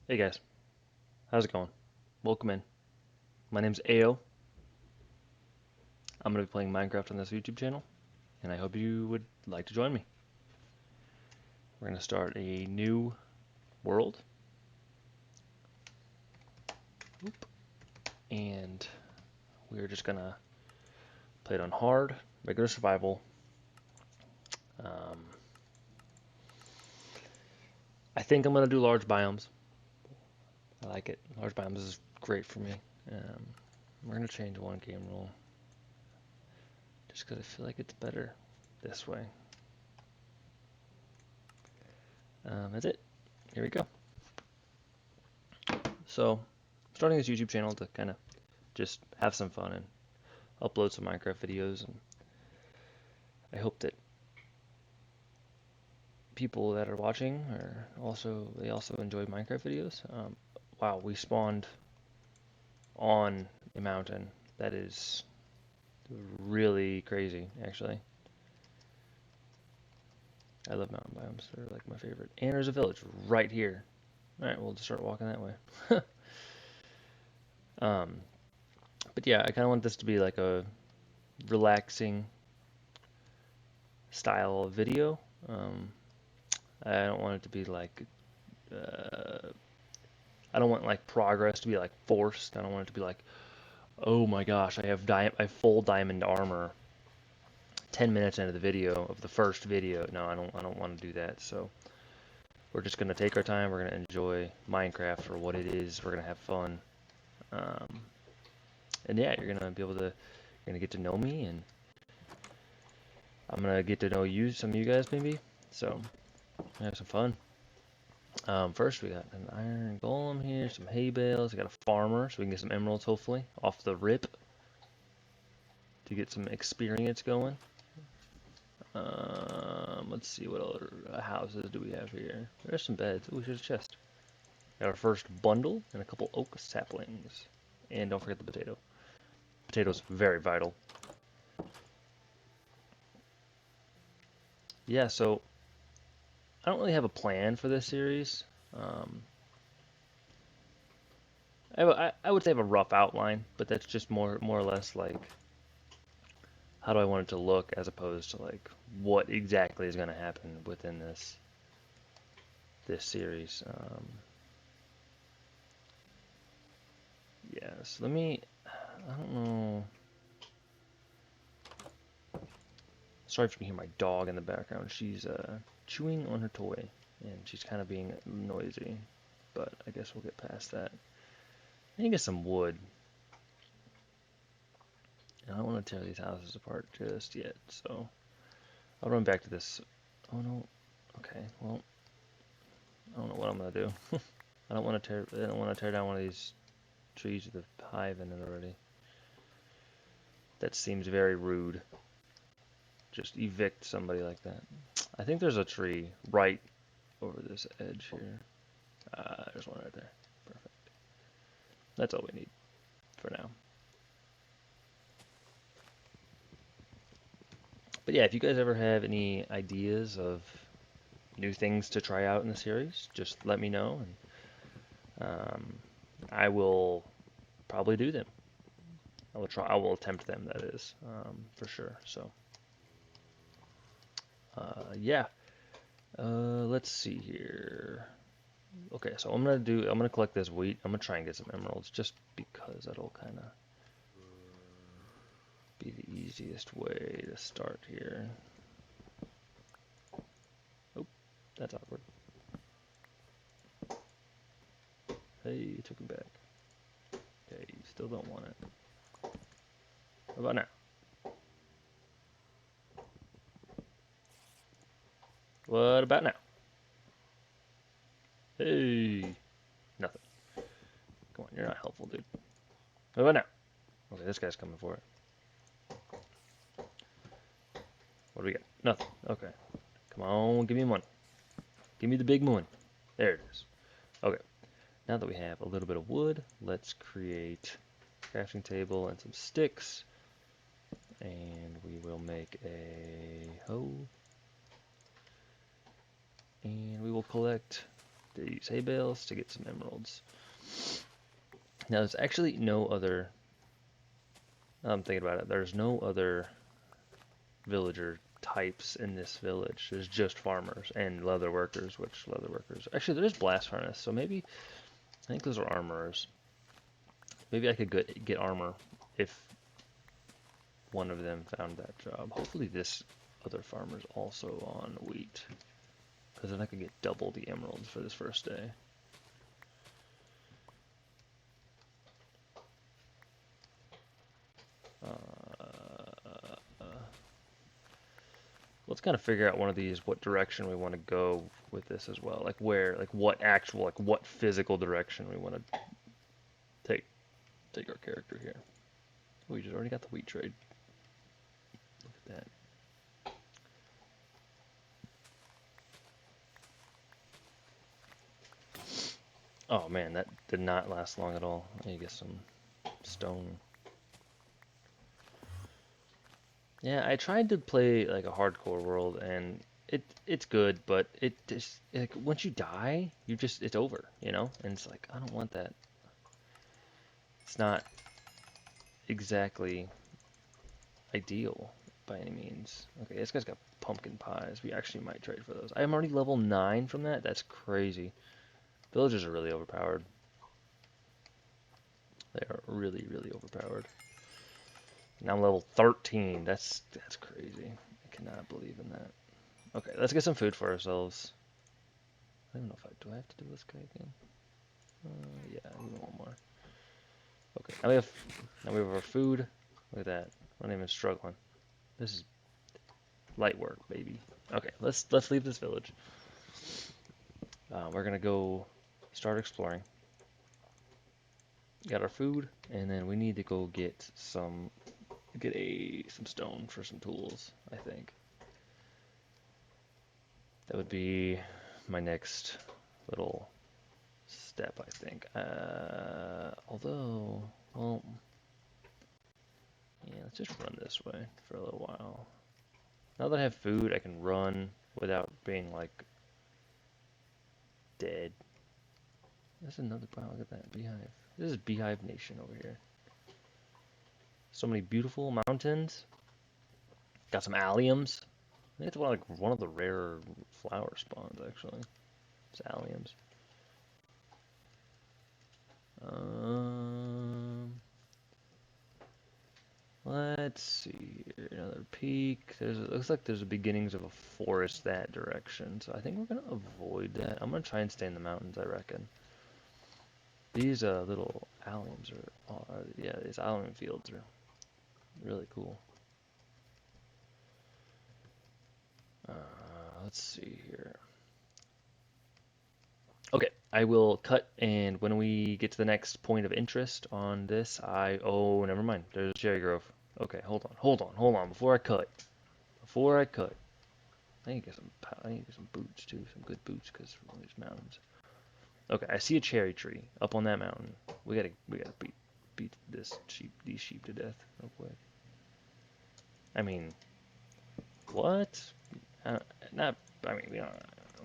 Hey guys, how's it going? Welcome in. My name's Ao. I'm going to be playing Minecraft on this YouTube channel, and I hope you would like to join me. We're going to start a new world, and we're just going to play it on hard, regular survival. Um, I think I'm going to do large biomes. I like it. Large biomes is great for me. Um, we're going to change one game rule, just because I feel like it's better this way. That's it. Here we go. So, starting this YouTube channel to kind of just have some fun and upload some Minecraft videos, and I hope that people that are watching are also enjoy Minecraft videos. Wow, we spawned on a mountain. That is really crazy, actually. I love mountain biomes. They're like my favorite. And there's a village right here. All right, we'll just start walking that way. um, but yeah, I kind of want this to be like a relaxing style of video. Um, I don't want it to be like uh, I don't want like progress to be like forced. I don't want it to be like, oh my gosh, I have full diamond armor 10 minutes into the video of the first video. No, I don't want to do that. So we're just gonna take our time. We're gonna enjoy Minecraft for what it is. We're gonna have fun. Um, and yeah, you're gonna get to know me, and I'm gonna get to know you, some of you guys maybe. So have some fun. First, we got an iron golem here, some hay bales. We got a farmer, so we can get some emeralds hopefully off the rip to get some experience going. Let's see what other houses do we have here. There's some beds. Ooh, here's a chest. Got our first bundle and a couple oak saplings. And don't forget the potato. Potatoes very vital. Yeah, so I don't really have a plan for this series. Um, I would say I have a rough outline, but that's just more or less like how do I want it to look as opposed to like what exactly is going to happen within this series. Yes, let me. I don't know. Sorry if you can hear my dog in the background. She's chewing on her toy, and she's kind of being noisy. But I guess we'll get past that. I need to get some wood. I don't want to tear these houses apart just yet, so I'll run back to this. Oh no. Okay. Well, I don't know what I'm gonna do. I don't want to tear. I don't want to tear down one of these trees with a hive in it already. That seems very rude. Just evict somebody like that. I think there's a tree right over this edge here. There's one right there. Perfect. That's all we need for now. But yeah, if you guys ever have any ideas of new things to try out in the series, just let me know, and I will probably do them. I will try. I will attempt them. That is for sure. So yeah. Let's see here. Okay, so I'm gonna collect this wheat. I'm gonna try and get some emeralds just because that'll kind of be the easiest way to start here. Oh, that's awkward. Hey, you took him back. Okay, you still don't want it. What about now? What about now? Hey, nothing. Come on, you're not helpful, dude. What about now? Okay, this guy's coming for it. What do we got? Nothing. Okay. Come on, give me one. Give me the big one. There it is. Okay. Now that we have a little bit of wood, let's create a crafting table and some sticks. And we will make a hoe. And we will collect to use hay bales to get some emeralds. Now there's actually no other, I'm thinking about it, there's no other villager types in this village. There's just farmers and leather workers, which leather workers, actually there's blast furnace, so maybe, I think those are armorers. Maybe I could get armor if one of them found that job. Hopefully this other farmer's also on wheat, because then I could get double the emeralds for this first day. Let's kind of figure out one of these, what direction we want to go with this as well. Like where, like what actual, like what physical direction we want to take our character here. We just already got the wheat trade. Look at that. Oh man, that did not last long at all. I need to get some stone. Yeah, I tried to play like a hardcore world, and it's good, but it just like once you die, it's over, you know? And it's like I don't want that. It's not exactly ideal by any means. Okay, this guy's got pumpkin pies. We actually might trade for those. I'm already level 9 from that. That's crazy. Villagers are really overpowered. They are really, really overpowered. Now I'm level 13. That's crazy. I cannot believe in that. Okay, let's get some food for ourselves. I don't know if do I have to do this guy again? Yeah, we want one more. Okay, now we have our food. Look at that. I'm not even struggling. This is light work, baby. Okay, let's leave this village. We're gonna go start exploring. Got our food, and then we need to go get some stone for some tools, I think. That would be my next little step, I think. Although, well, yeah, let's just run this way for a little while. Now that I have food, I can run without being, like, dead. There's another, wow, look at that, beehive. This is Beehive Nation over here. So many beautiful mountains. Got some alliums. I think it's one of the rare flower spawns, actually. It's alliums. Let's see here. Another peak. It looks like there's the beginnings of a forest that direction. So I think we're gonna avoid that. I'm gonna try and stay in the mountains, I reckon. These little alliums yeah, these allium fields are really cool. Let's see here. Okay, I will cut, and when we get to the next point of interest on this, oh, never mind. There's a cherry grove. Okay, hold on. Before I cut, I need to get some boots too, some good boots, because of these mountains. Okay, I see a cherry tree up on that mountain. We gotta beat these sheep to death real quick. I mean, what? Not. I mean, we don't.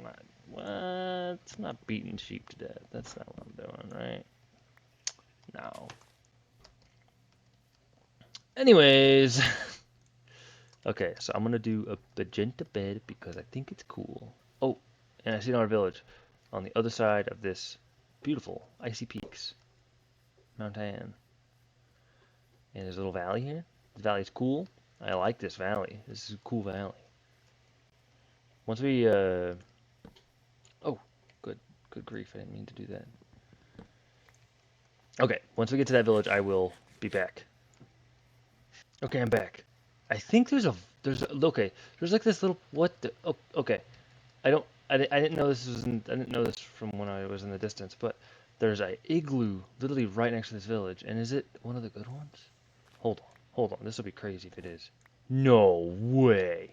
Not what? Not beating sheep to death. That's not what I'm doing, right? No. Anyways, okay, so I'm gonna do a magenta bed because I think it's cool. Oh, and I see another village on the other side of this beautiful icy peaks, Mount Anne. And there's a little valley here. The valley's cool. I like this valley. This is a cool valley. Once we, oh, good grief, I didn't mean to do that. Okay, once we get to that village, I will be back. Okay, I'm back. I think okay, there's like this little, what the, oh, okay. I didn't know I didn't know this from when I was in the distance, but there's a igloo literally right next to this village, and is it one of the good ones? Hold on, this will be crazy if it is. No way.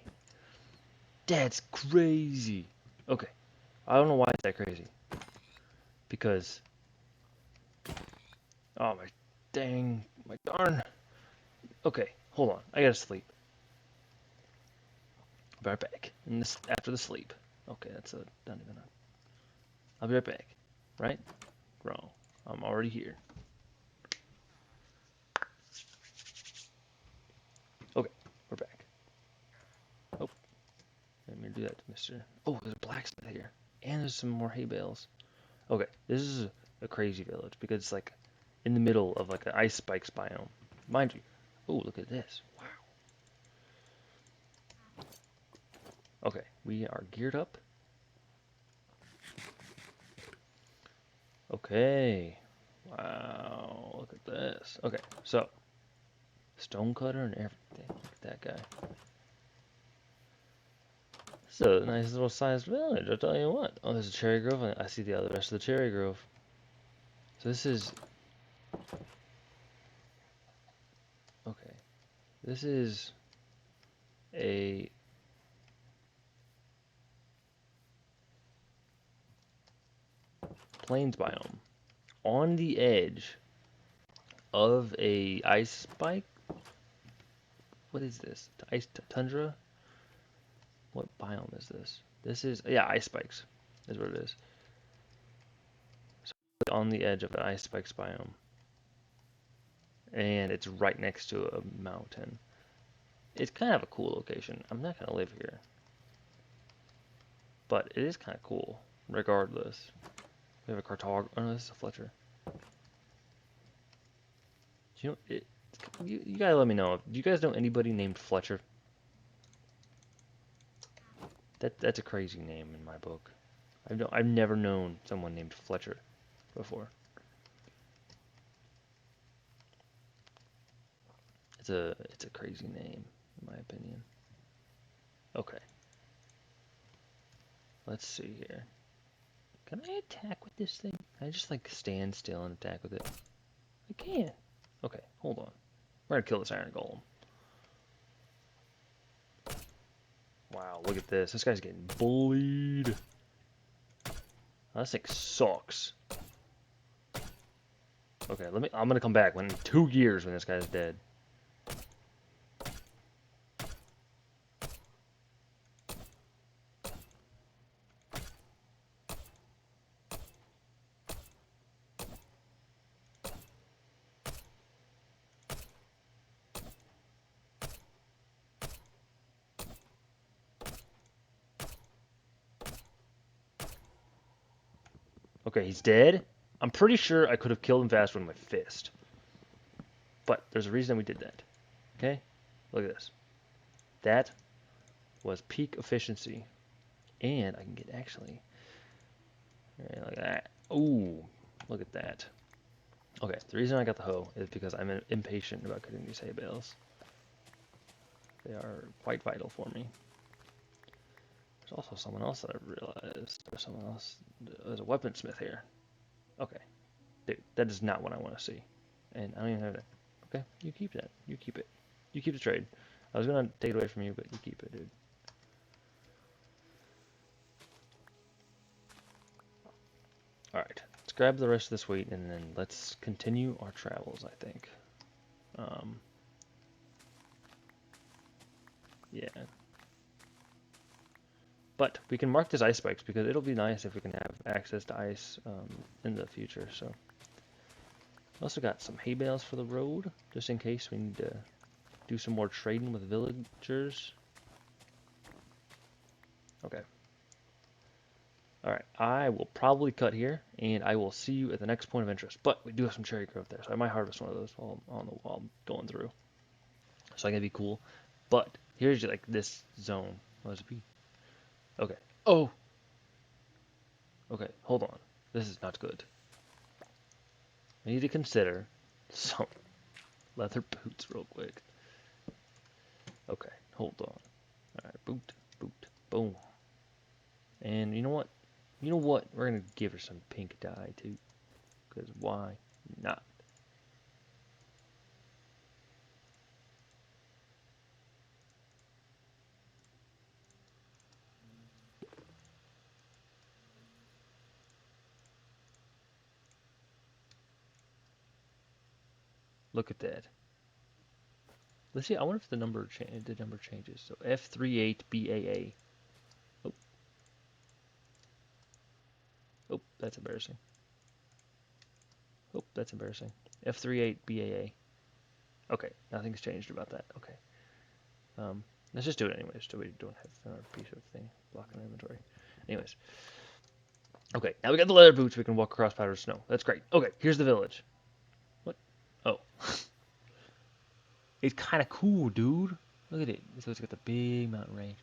That's crazy. Okay, I don't know why it's that crazy. Because, oh my darn. Okay, hold on, I gotta sleep. Be right back. And this after the sleep. Okay, that's not even a I'll be right back. Right? Wrong. I'm already here. Okay, we're back. Oh, let me do that to Mr. Oh, there's a blacksmith here. And there's some more hay bales. Okay, this is a crazy village because it's like in the middle of like an ice spikes biome. Mind you. Oh, look at this. Wow. Okay, we are geared up. Okay. Wow, look at this. Okay, so stonecutter and everything. Look at that guy. It's a nice little sized village, I'll tell you what. Oh, there's a cherry grove. I see the other rest of the cherry grove. So this is okay. This is a plains biome on the edge of a ice spike. What is this? Ice tundra? What biome is this? This is yeah, ice spikes is what it is. So on the edge of an ice spikes biome, and it's right next to a mountain. It's kind of a cool location. I'm not gonna live here, but it is kind of cool regardless. We have a cartog. Oh no, this is a Fletcher. Do you know it? You gotta let me know. Do you guys know anybody named Fletcher? That's a crazy name in my book. I've never known someone named Fletcher before. It's a crazy name in my opinion. Okay, let's see here. Can I attack with this thing? Can I just like stand still and attack with it? I can. Okay, hold on. We're gonna kill this iron golem. Wow, look at this. This guy's getting bullied. Oh, this thing sucks. Okay, I'm gonna come back when 2 years when this guy's dead. Okay, he's dead. I'm pretty sure I could have killed him faster with my fist. But there's a reason we did that. Okay? Look at this. That was peak efficiency. And I can get actually. Right, like that. Ooh, look at that. Okay, the reason I got the hoe is because I'm impatient about cutting these hay bales. They are quite vital for me. There's also someone else that I've realized. There's someone else. There's a weaponsmith here. Okay. Dude, that is not what I want to see. And I don't even have that. Okay, you keep that. You keep it. You keep the trade. I was gonna take it away from you, but you keep it, dude. Alright, let's grab the rest of this wheat and then let's continue our travels, I think. Um, yeah. But we can mark this ice spikes because it'll be nice if we can have access to ice in the future, so. Also got some hay bales for the road, just in case we need to do some more trading with villagers. Okay. Alright, I will probably cut here, and I will see you at the next point of interest. But we do have some cherry growth there, so I might harvest one of those while I'm going through. So I gotta be cool. But here's like this zone. What does it be? Okay. Oh! Okay, hold on. This is not good. I need to consider some leather boots real quick. Okay, hold on. Alright, boot, boot, boom. And you know what? You know what? We're gonna give her some pink dye too. Because why not? Look at that. Let's see. I wonder if the number changes. So F38BAA. Oh, oh, that's embarrassing. Oh, that's embarrassing. F38 BAA. Okay, nothing's changed about that. Okay. Let's just do it anyways, so we don't have another piece of thing blocking inventory. Anyways. Okay, now we got the leather boots. We can walk across powdered snow. That's great. Okay, here's the village. What? Oh. It's kind of cool, dude. Look at it. So it's got the big mountain range.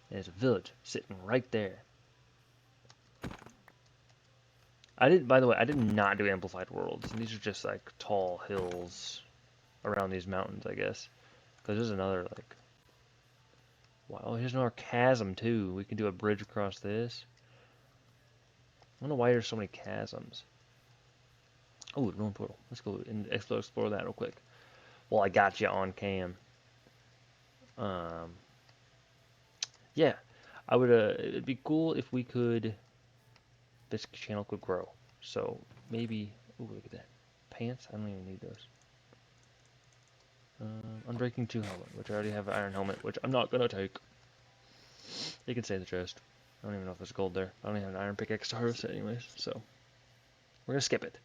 And there's a village sitting right there. By the way, I did not do amplified worlds. These are just like tall hills around these mountains, I guess. Because there's another like, wow, here's another chasm too. We can do a bridge across this. I don't know why there's so many chasms. Oh, the Northern Portal. Let's go and explore that real quick. Well, I got you on cam. Yeah, I would. It'd be cool if we could. This channel could grow. So maybe. Ooh, look at that. Pants. I don't even need those. Unbreaking 2 helmet, which I already have an iron helmet, which I'm not gonna take. You can say the chest. I don't even know if there's gold there. I don't even have an iron pickaxe to harvest it anyways, so we're gonna skip it.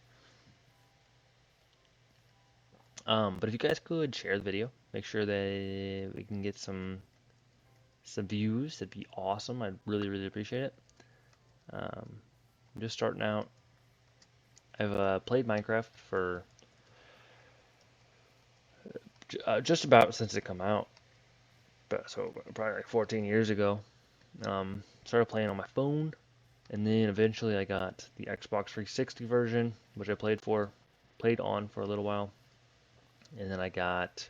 But if you guys could share the video, make sure that we can get some views, that'd be awesome. I'd really appreciate it. I'm just starting out. I've played Minecraft for just about since it come out, so probably like 14 years ago. Started playing on my phone, and then eventually I got the Xbox 360 version, which I played on for a little while, and then I got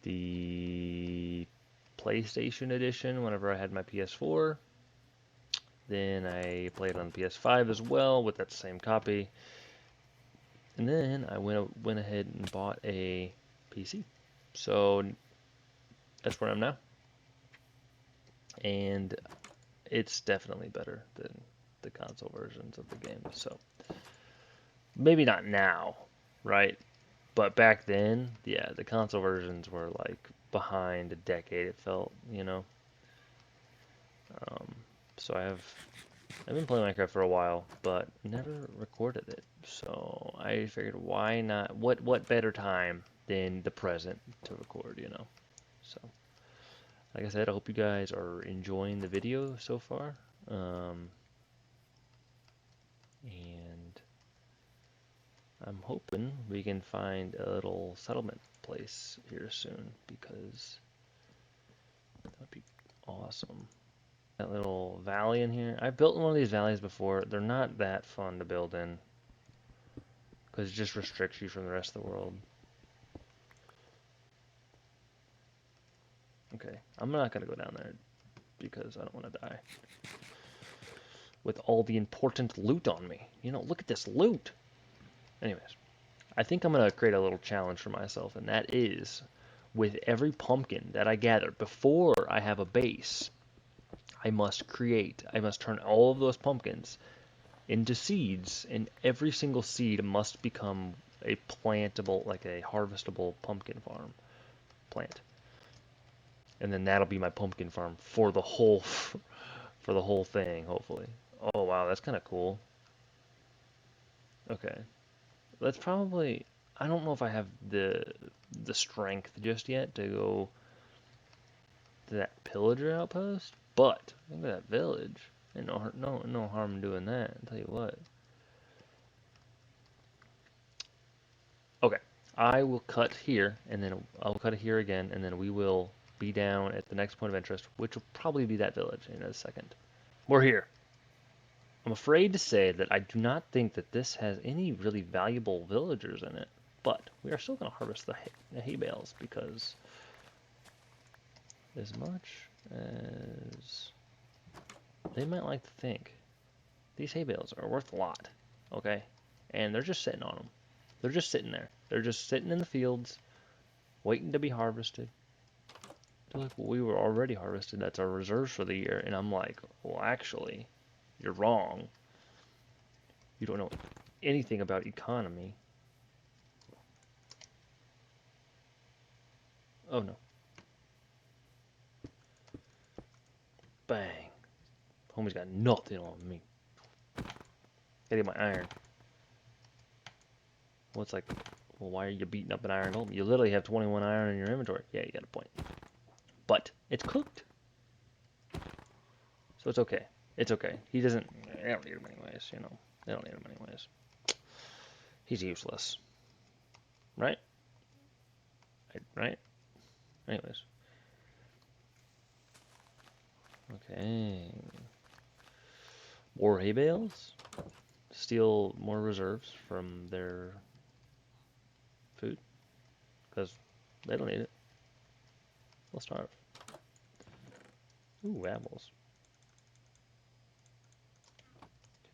the PlayStation edition whenever I had my PS4. Then I played on PS5 as well with that same copy, and then I went ahead and bought a PC. So that's where I'm now, and it's definitely better than the console versions of the game. So maybe not now, right? But back then, yeah, the console versions were like behind a decade. It felt, So I've been playing Minecraft for a while, but never recorded it. So I figured, why not? What better time than the present to record? So like I said, I hope you guys are enjoying the video so far. And I'm hoping we can find a little settlement place here soon, because that would be awesome. That little valley in here. I've built in one of these valleys before. They're not that fun to build in, because it just restricts you from the rest of the world. Okay, I'm not going to go down there because I don't want to die with all the important loot on me. Look at this loot. Anyways, I think I'm going to create a little challenge for myself, and that is, with every pumpkin that I gather before I have a base, I must turn all of those pumpkins into seeds, and every single seed must become a plantable, like a harvestable pumpkin farm plant. And then that'll be my pumpkin farm for the whole thing, hopefully. Oh wow, that's kind of cool. Okay. That's probably, I don't know if I have the strength just yet to go to that pillager outpost, but look at that village. Ain't no harm in doing that, I'll tell you what. Okay, I will cut here, and then I'll cut it here again, and then we will be down at the next point of interest, which will probably be that village in a second. We're here. I'm afraid to say that I do not think that this has any really valuable villagers in it, but we are still going to harvest the hay bales, because as much as they might like to think, these hay bales are worth a lot, okay? And they're just sitting on them. They're just sitting there. They're just sitting in the fields, waiting to be harvested. They're like, well, we were already harvested. That's our reserves for the year. And I'm like, well, actually, you're wrong. You don't know anything about economy. Oh no. Bang. Homie's got nothing on me. Gotta get my iron. Well, it's like, well, why are you beating up an iron golem? You literally have 21 iron in your inventory. Yeah, you got a point. But it's cooked. So it's okay. It's okay. He doesn't, they don't need him anyways, you know. They don't need him anyways. He's useless. Right? Right? Anyways. Okay. More hay bales. Steal more reserves from their food. Because they don't need it. They'll starve. Ooh, apples.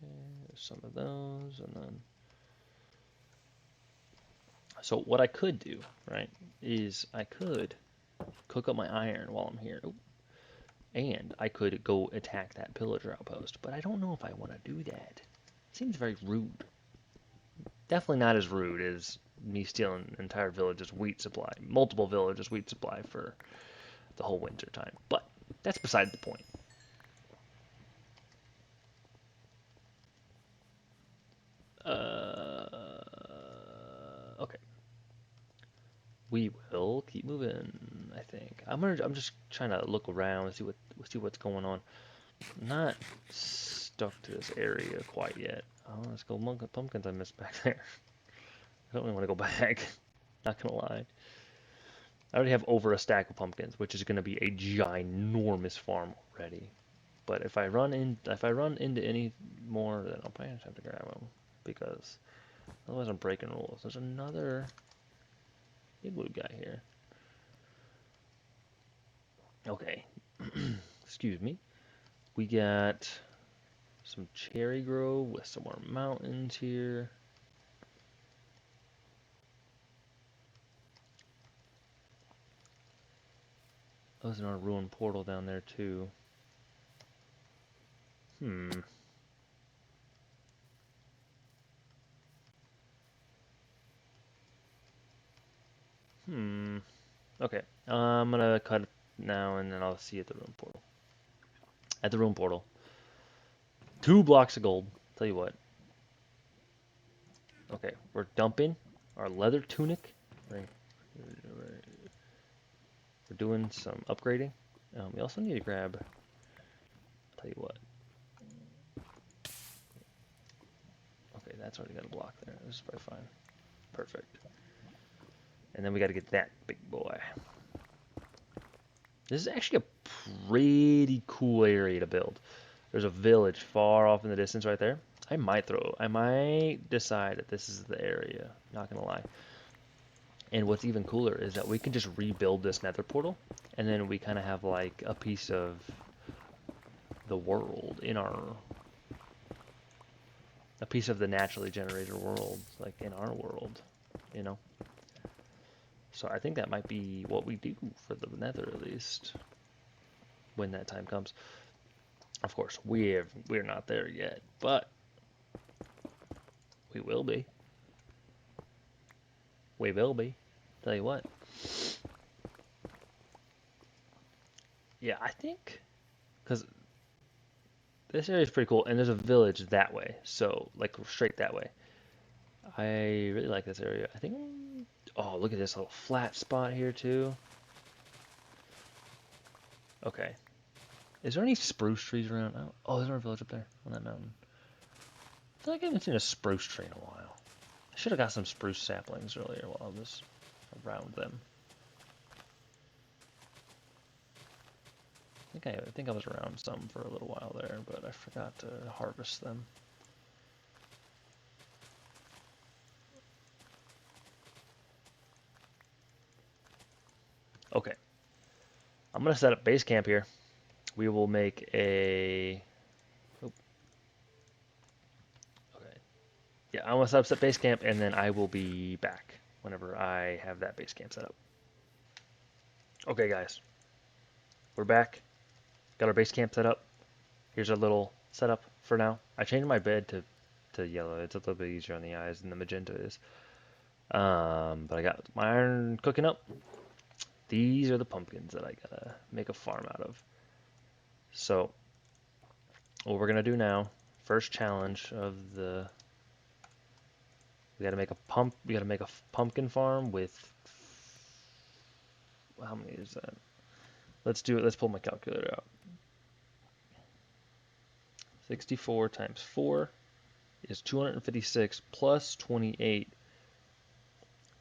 Okay, there's some of those, and then... So what I could do, right, is I could cook up my iron while I'm here. Ooh. And I could go attack that pillager outpost, but I don't know if I want to do that. Seems very rude. Definitely not as rude as me stealing an entire village's wheat supply, multiple villages' wheat supply for the whole winter time. But that's beside the point. Okay. We will keep moving, I think. I'm just trying to look around and see what's going on. I'm not stuck to this area quite yet. Oh, let's go pumpkins I missed back there. I don't really want to go back. Not gonna lie. I already have over a stack of pumpkins, which is gonna be a ginormous farm already. But if I run into any more, then I'll probably just have to grab them because otherwise I'm breaking rules. There's another igloo guy here. Okay. Excuse me. We got some cherry grove with some more mountains here. Oh, there's another ruined portal down there too. Hmm. Hmm. Okay. I'm gonna cut now and then I'll see you at the ruined portal. At the ruined portal. 2 blocks of gold. Tell you what. Okay, we're dumping our leather tunic. We're, we're doing some upgrading. We also need to grab. Tell you what. Okay, that's already got a block there. This is probably fine. Perfect. And then we got to get that big boy. This is actually a pretty cool area to build. There's a village far off in the distance right there. I might decide that this is the area. Not gonna lie. And what's even cooler is that we can just rebuild this nether portal, and then we kind of have like a piece of the world in our, a piece of the naturally generated world, like in our world, you know? So I think that might be what we do for the nether at least, when that time comes. Of course, we're not there yet, but we will be. We will be. Tell you what. Yeah, I think, because this area is pretty cool, and there's a village that way, so like straight that way. I really like this area. I think. Oh, look at this little flat spot here too. Okay. Is there any spruce trees around? Oh, there's another village up there on that mountain. I feel like I haven't seen a spruce tree in a while. I should have got some spruce saplings earlier while I was around them. I think I was around some for a little while there, but I forgot to harvest them. Okay. I'm gonna set up base camp here. We will make a. Oh, okay. Yeah, I'm gonna set up base camp, and then I will be back whenever I have that base camp set up. Okay, guys, we're back. Got our base camp set up. Here's our little setup for now. I changed my bed to yellow. It's a little bit easier on the eyes than the magenta is. But I got my iron cooking up. These are the pumpkins that I gotta make a farm out of. So what we're gonna do now, first challenge of the. We got to make a pumpkin farm with. How many is that? Let's do it. Let's pull my calculator out. 64 times 4 is 256 plus 28.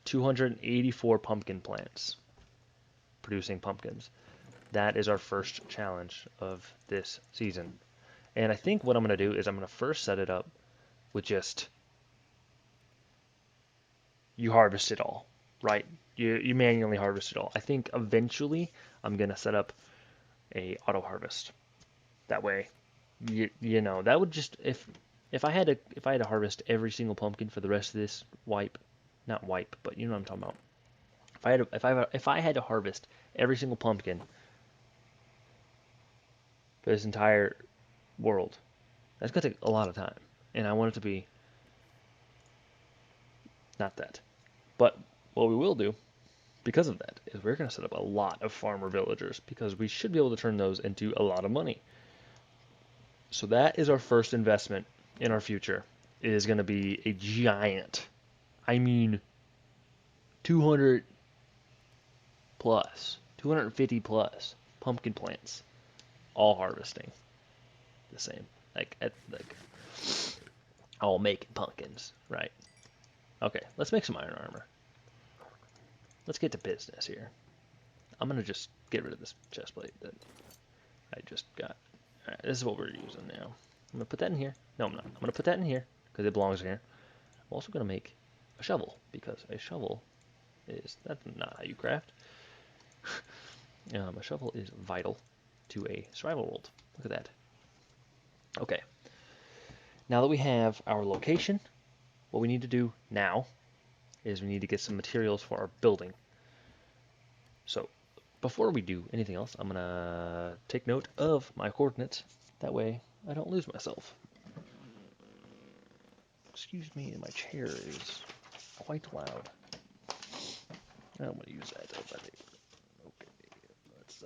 284 pumpkin plants producing pumpkins. That is our first challenge of this season. And I think what I'm going to do is I'm going to first set it up with just you harvest it all, right? You manually harvest it all. I think eventually I'm going to set up a auto harvest. That way, you know, that would just if I had to harvest every single pumpkin for the rest of this not wipe, but you know what I'm talking about. If I had to harvest every single pumpkin for this entire world, that's gonna take a lot of time, and I want it to be not that. But what we will do, because of that, is we're gonna set up a lot of farmer villagers because we should be able to turn those into a lot of money. So that is our first investment in our future. It is gonna be a giant, I mean, 200 plus, 250 plus pumpkin plants, all harvesting the same, like all making pumpkins, right? Okay, let's make some iron armor. Let's get to business here. I'm gonna just get rid of this chest plate that I just got. All right, this is what we're using now. I'm gonna put that in here. No, I'm not. I'm gonna put that in here because it belongs here. I'm also gonna make a shovel because a shovel that's not how you craft. A shovel is vital to a survival world. Look at that. Okay. Now that we have our location, what we need to do now is we need to get some materials for our building. So before we do anything else, I'm gonna take note of my coordinates. That way I don't lose myself. Excuse me, my chair is quite loud. I'm gonna use that already. Okay, let's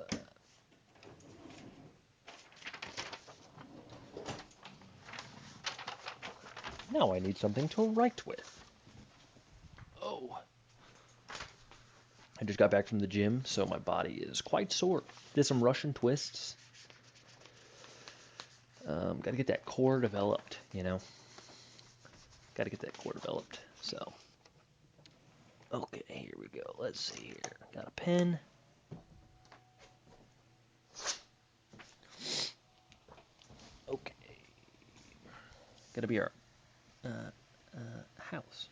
now I need something to write with. Oh, I just got back from the gym, so my body is quite sore. Did some Russian twists. Got to get that core developed, you know. Got to get that core developed. So, okay, here we go. Let's see here. Got a pen. Okay, gotta be our house.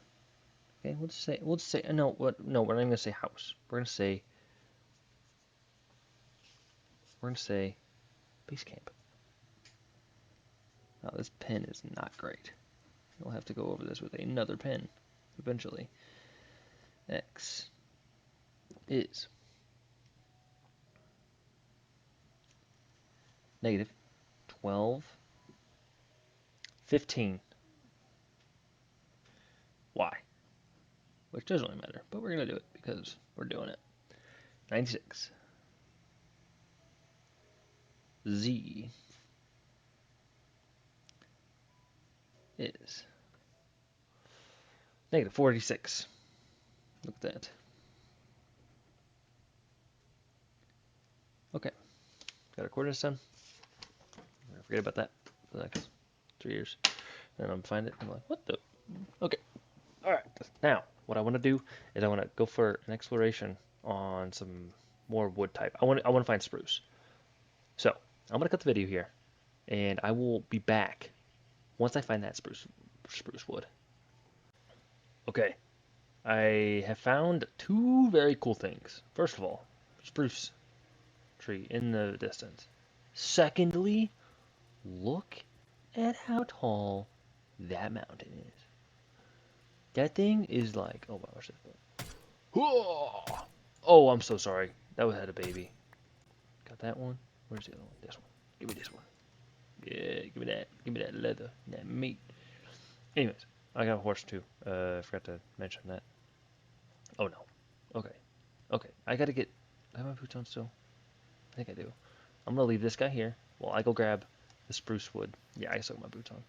Okay, we'll just say no. What? No, we're not even gonna say house. We're gonna say base camp. Now this pen is not great. We'll have to go over this with another pen eventually. X is negative 12, 15. Y, which doesn't really matter, but we're gonna do it because we're doing it. 96. Z is negative 46. Look at that. Okay, got our coordinates done. I'm gonna forget about that for the next 3 years. Then I'm find it. I'm like, what the? Okay. All right. Now, what I want to do is I want to go for an exploration on some more wood type. I want to find spruce. So I'm gonna cut the video here, and I will be back once I find that spruce wood. Okay. I have found two very cool things. First of all, spruce tree in the distance. Secondly, look at how tall that mountain is. That thing is like, oh my gosh. Oh, I'm so sorry. That was had a baby. Got that one. Where's the other one? This one. Give me this one. Yeah, give me that. Give me that leather, that meat. Anyways, I got a horse too. I forgot to mention that. Oh no. Okay. Okay. I gotta get. I have my boots on still. I think I do. I'm gonna leave this guy here while I go grab the spruce wood. Yeah, I still have my boots on.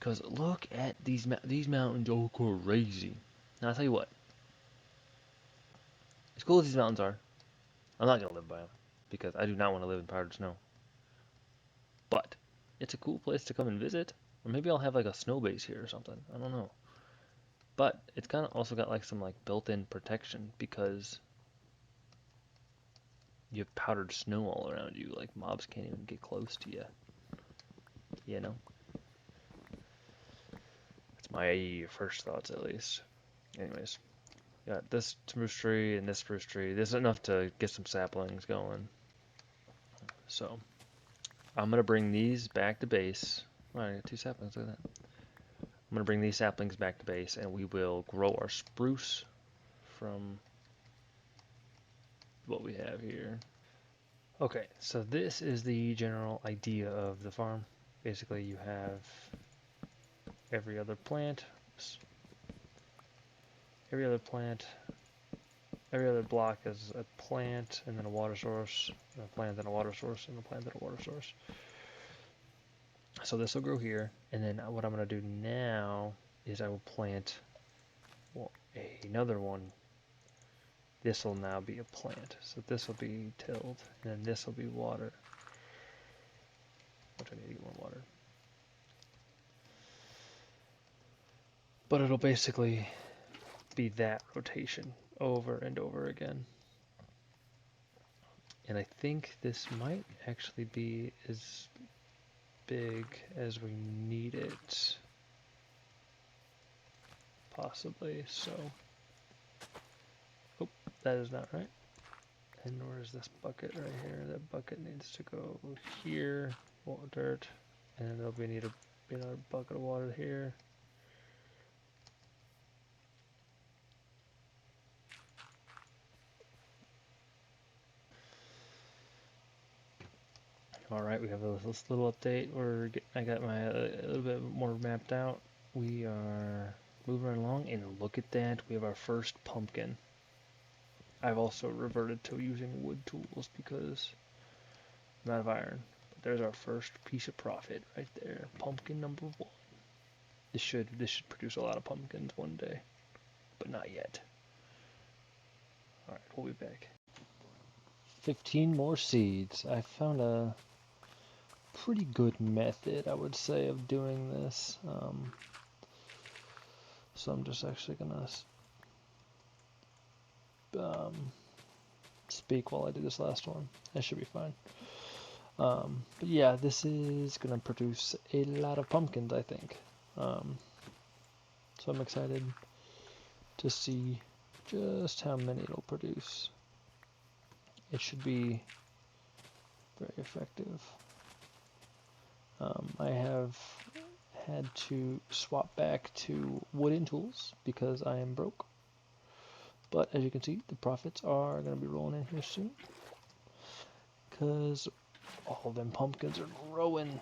Because look at these mountains, oh crazy. Now I'll tell you what, as cool as these mountains are, I'm not gonna live by them because I do not want to live in powdered snow. But it's a cool place to come and visit, or maybe I'll have like a snow base here or something. I don't know. But it's kind of also got like some like built-in protection because you have powdered snow all around you. Like mobs can't even get close to you. You know, that's my first thoughts at least. Anyways, got this spruce tree and this spruce tree. This is enough to get some saplings going. So I'm gonna bring these back to base. Oh, I got two saplings. Look at that. I'm gonna bring these saplings back to base, and we will grow our spruce from what we have here. Okay, so this is the general idea of the farm. Basically, you have every other plant, oops, every other plant, every other block is a plant, and then a water source, and a plant, and a water source, and a plant, and a water source. So this will grow here, and then what I'm going to do now is I will plant another one. This will now be a plant, so this will be tilled, and then this will be water, which I need to get more water. But it'll basically be that rotation over and over again. And I think this might actually be as big as we need it. Possibly, so. Oh, that is not right. And where is this bucket right here? That bucket needs to go here, dirt, and then there'll be another bucket of water here. All right, we have this little update. I got my a little bit more mapped out. We are moving right along, and look at that. We have our first pumpkin. I've also reverted to using wood tools because I'm out of iron. But there's our first piece of profit right there. Pumpkin number 1. This should produce a lot of pumpkins one day, but not yet. All right, we'll be back. 15 more seeds. I found a pretty good method, I would say, of doing this. So I'm just actually gonna speak while I do this last one. That should be fine. But yeah, this is gonna produce a lot of pumpkins, I think. So I'm excited to see just how many it'll produce. It should be very effective. I have had to swap back to wooden tools because I am broke. But as you can see, the profits are going to be rolling in here soon because all of them pumpkins are growing.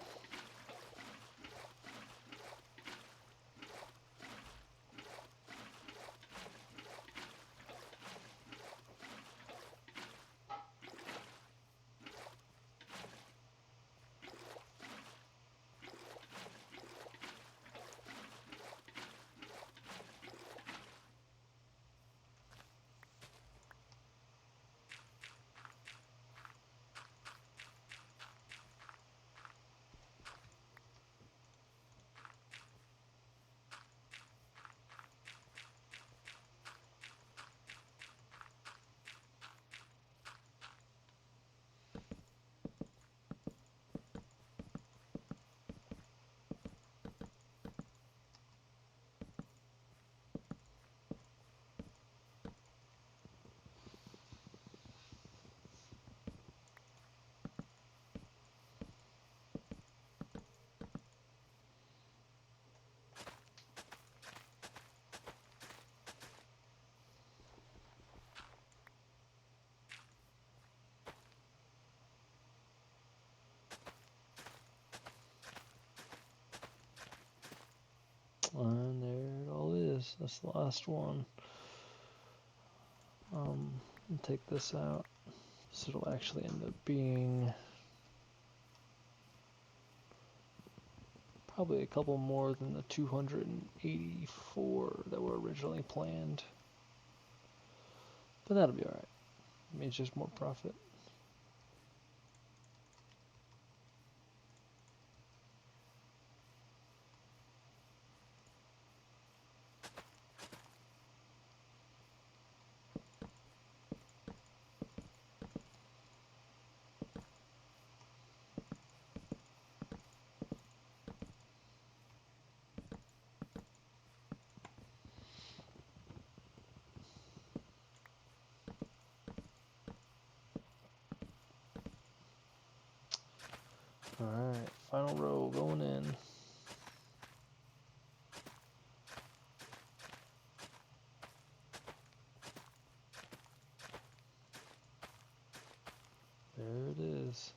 And there it all is. That's the last one. I'll take this out. So it'll actually end up being probably a couple more than the 284 that were originally planned. But that'll be alright. It means just more profit. Alright, final row going in. There it is.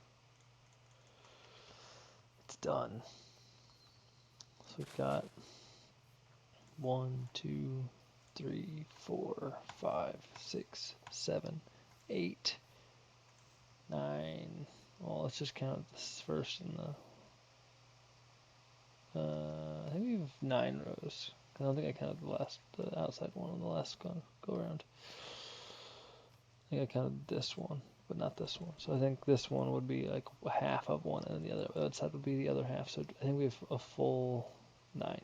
It's done. So we've got 1, 2, 3, 4, 5, 6, 7, 8, 9. Well, let's just count this first in the. I think we have 9 rows. I don't think I counted the outside one on the last go around. I think I counted this one, but not this one. So I think this one would be like half of one, and the other side would be the other half. So I think we have a full 9.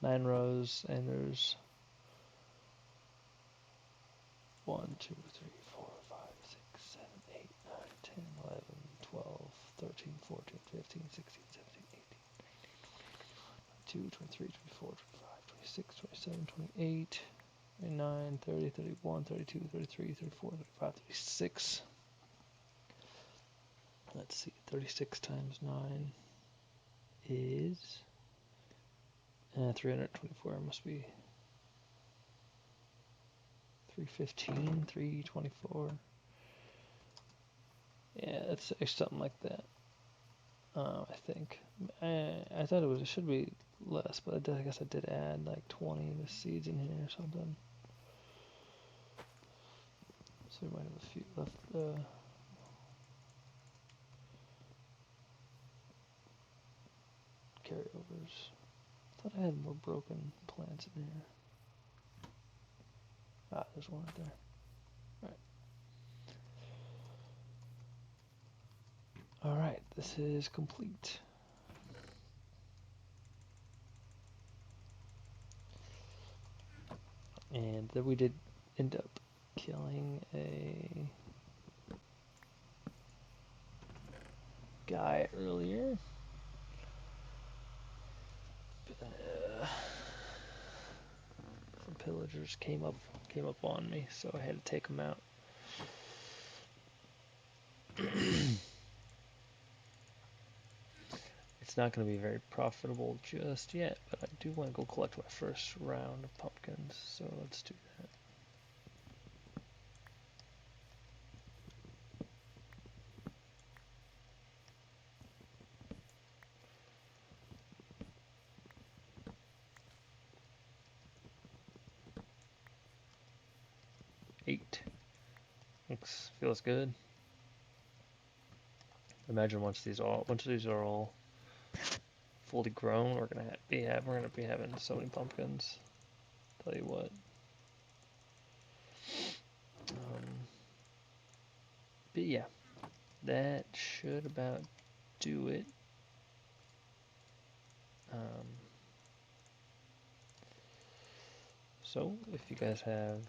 9 rows, and there's 1, 2, 3, 4, 5, 6, 7, 8, 9, 10, 11, 12, 13, 14, 15, 16, 17, 18, 22, 23, 24, 25, 26, 27, 28, 29, 30, 31, 32, 33, 34, 35, 36. Let's see, 36 times 9 is 324. Must be 315, 324. Yeah, it's something like that. I think. I thought it should be less, but I guess I did add like 20 of the seeds in here or something. So we might have a few left. Carryovers. I thought I had more broken plants in here. Ah, there's one right there. Alright, this is complete. And then we did end up killing a guy earlier. Some pillagers came up on me, so I had to take them out. It's not going to be very profitable just yet, but I do want to go collect my first round of pumpkins, so let's do that. Eight. Feels good. Imagine once these are all fully grown, we're gonna be having so many pumpkins. Tell you what. But yeah, that should about do it. So if you guys have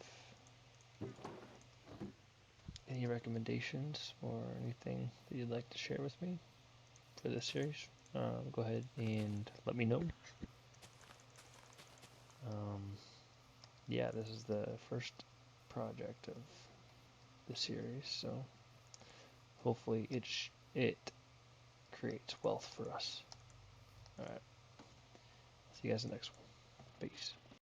any recommendations or anything that you'd like to share with me for this series, go ahead and let me know. Yeah, this is the first project of the series, so hopefully it creates wealth for us. All right, see you guys in the next one. Peace.